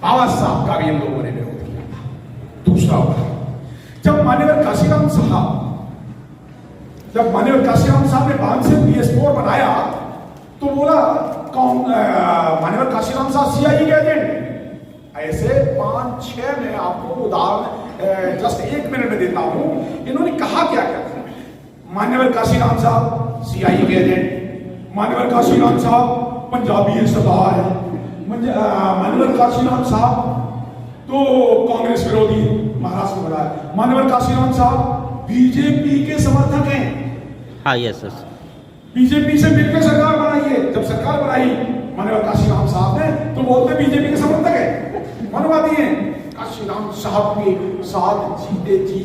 बाबा साहब का भी इन लोगों ने विरोध किया था। दूसरा उदाहरण, जब मान्यवर काशीराम साहब ने 5 से PS4 बनाया तो बोला मान्यवर काशीराम साहब CIE के एजेंट। ऐसे 5-6 मैं आपको उदाहरण जस्ट 1 मिनट में देता हूं। इन्होंने कहा क्या क्या था। मान्यवर काशीराम साहब CIE के एजेंट, मान्यवर काशीराम साहब पंजाबी सरदार है, मान्यवर काशीराम साहब तो कांग्रेस विरोधी महाराष्ट्र में बनाया, मान्यवर काशीराम साहब बीजेपी के समर्थक हैं। हाँ यस यस, बीजेपी से मिलकर सरकार बनाई है। जब सरकार बनाई मान्यवर काशीराम साहब ने तो बोलते बीजेपी के समर्थक है, मनवादी हैं। काशीराम साहब के साथ जीते जी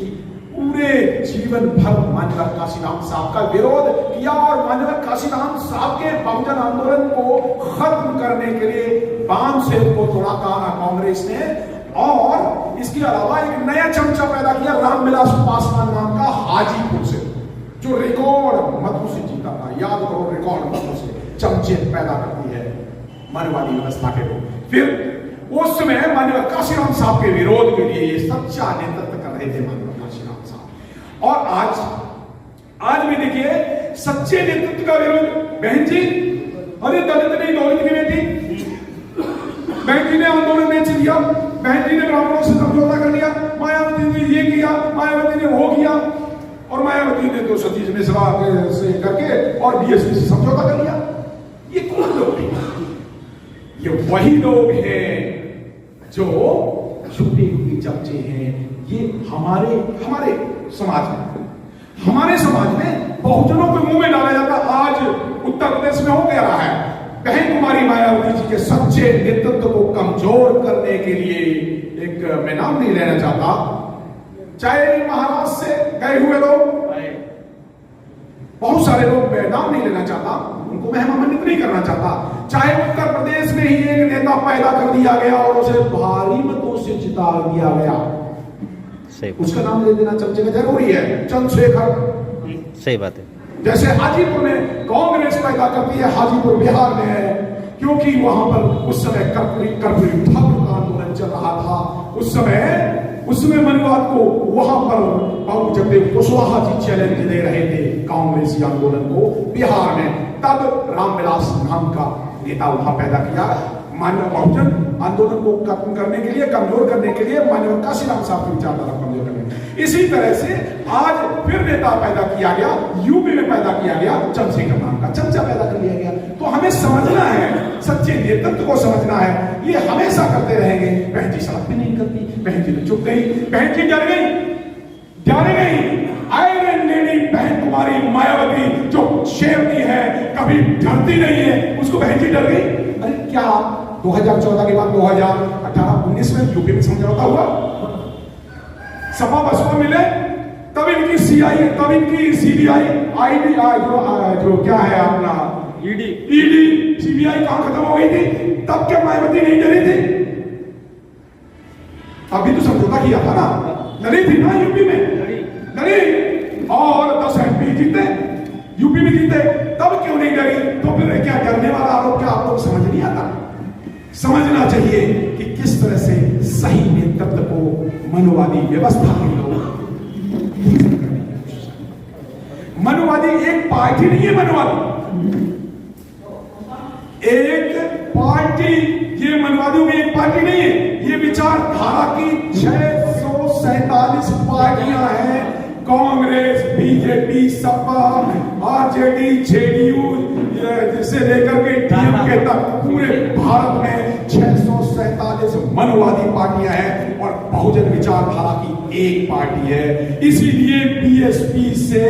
पूरे जीवन भर मान्यवर काशीराम साहब का विरोध किया और मान्यवर काशीराम साहब के बहुजन आंदोलन को खत्म करने के लिए बाण से उनको तोड़ा कांग्रेस ने। और इसके अलावा एक नया चमचा पैदा किया रामविलास पासवान नाम का हाजीपुर से, जो रिकॉर्ड मतों से जीता था। याद करो, रिकॉर्ड मतों से चमचे पैदा करती है मनवादी व्यवस्था के लोग। फिर उस समय मान्यवर काशीराम साहब के विरोध के लिए ये सच्चा नेतृत्व कर रहे थे मान्यवर काशीराम साहब। और आज भी देखिए सच्चे नेतृत्व का विरोध। बहन जी, अरे दलित नहीं दौलत की बेटी, बहन जी ने आंदोलन बेच दिया, बहन जी ने ब्राह्मणों से समझौता कर लिया, मायावती ने ये किया, मायावती ने वो किया, और मायावती ने तो सतीश मिश्रा से करके और BSP से समझौता कर लिया। ये कौन लोग हैं? ये वही लोग हैं जो छुपे हुए चमचे हैं। ये हमारे समाज में बहुजनों के मुंह में डाला जाता। आज उत्तर प्रदेश में हो क्या रहा है? बहन कुमारी मायावती जी के सच्चे नेतृत्व को कमजोर करने के लिए एक, मैं नाम नहीं लेना चाहता, चाहे महाराष्ट्र से गए हुए लोग, बहुत सारे लोग, मैं नाम नहीं लेना चाहता, उनको मैं सम्मानित नहीं करना चाहता, चाहे उत्तर प्रदेश में ही एक नेता पैदा कर दिया गया और उसे भारी मतों से जिता दिया गया, उसका नाम ले देना चमचे का जरूरी है। चंद्रशेखर, सही बात है। जैसे हाजीपुर में कांग्रेस पैदा करती है, हाजीपुर बिहार में है, क्योंकि वहां पर उस समय कर्पूरी ठाकुर का आंदोलन चल रहा था। उस समय मनवाद को वहां पर बाबू जगदेव कुशवाहा जी चैलेंज दे रहे थे कांग्रेसी आंदोलन को बिहार में। तब रामविलास नाम का नेता वहां पैदा किया। मानव बहुजन आंदोलन को खत्म करने के लिए, कमजोर करने के लिए, मानव काशीराम साहब की विचारधारा कमजोर करने के लिए। इसी तरह से आज फिर नेता पैदा किया गया, यूपी में पैदा किया गया, चंद्रशेखर नाम का चमचा पैदा कर लिया गया। तो हमें समझना है, सच्चे नेतृत्व को समझना है। ये हमेशा करते रहेंगे। बहन जी सड़क पे नहीं करती, बहन जी चुप गई, बहन जी डर गई। आयरन लेडी बहन कुमारी मायावती जो शेरनी है, कभी डरती नहीं है, उसको बहन जी डर गई। अरे क्या 2014 के बाद 2018-19 में यूपी में समझौता हुआ, सपा बसपा मिले, तब इनकी CIE, तब इनकी CBI, IB, जो क्या है अपना ED, CBI कहां खत्म हो गई थी? तब क्या मायावती नहीं डरी थी? अभी तो समझौता किया था ना, डरी थी ना यूपी में, डरी, और 10 MP जीते, यूपी में जीते, तब क्यों नहीं डरी? तो फिर क्या डरने वाला आरोप क्या आपको समझ नहीं आता? समझना चाहिए कि किस तरह से सही नेतृत्व को मनोवादी व्यवस्था के लोग, मनोवादी एक पार्टी नहीं है, मनोवादी एक पार्टी, ये मनवादियों की एक पार्टी नहीं है, ये विचारधारा की 647 पार्टियां हैं। Congress, BJP, Sapa, RJD, JDU से लेकर के DMK तक पूरे भारत में 647 मनवादी पार्टियां हैं और बहुजन विचारधारा की एक पार्टी है। इसीलिए BSP से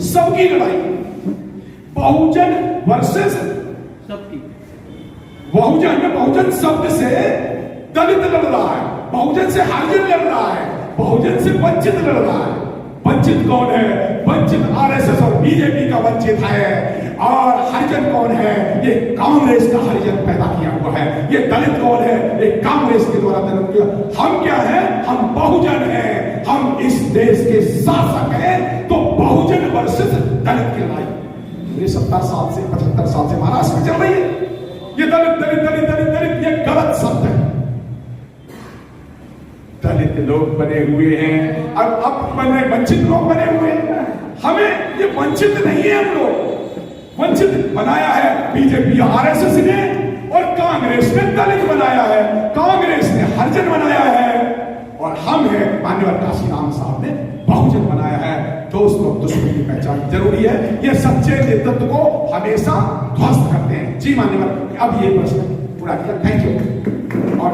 सबकी लड़ाई, बहुजन वर्सेस सबकी, बहुजन शब्द से दलित लड़ रहा है, बहुजन से हरिजन लड़ रहा है, बहुजन से वंचित लड़ रहा है। वंचित कौन है? वंचित RSS और BJP का वंचित है। और हरिजन कौन है? ये कांग्रेस का हरिजन पैदा किया हुआ है। ये दलित कौन है? ये कांग्रेस के द्वारा पैदा किया। हम क्या है? हम बहुजन हैं, हम इस देश के शासक हैं। तो बहुजन वर्सेस दलित की लड़ाई पूरे 70 साल से 75 साल से महाराष्ट्र में चल रही है। ये दलित दलित दलित दलित दलित ये गलत शब्द है, दलित लोग बने हुए हैं, अब बने वंचित लोग बने हुए हैं। हमें ये वंचित नहीं है, हम लोग वंचित बनाया है बीजेपी आरएसएस ने, और कांग्रेस ने दलित बनाया है, कांग्रेस ने हरिजन बनाया है, और हम है मान्यवर काशीराम साहब ने बहुजन बनाया है। दोस्तों, दुश्मन की पहचान जरूरी है, ये सच्चे नेतृत्व को हमेशा ध्वस्त करते हैं। जी मान्यवर, अब ये प्रश्न पूरा किया, थैंक यू। और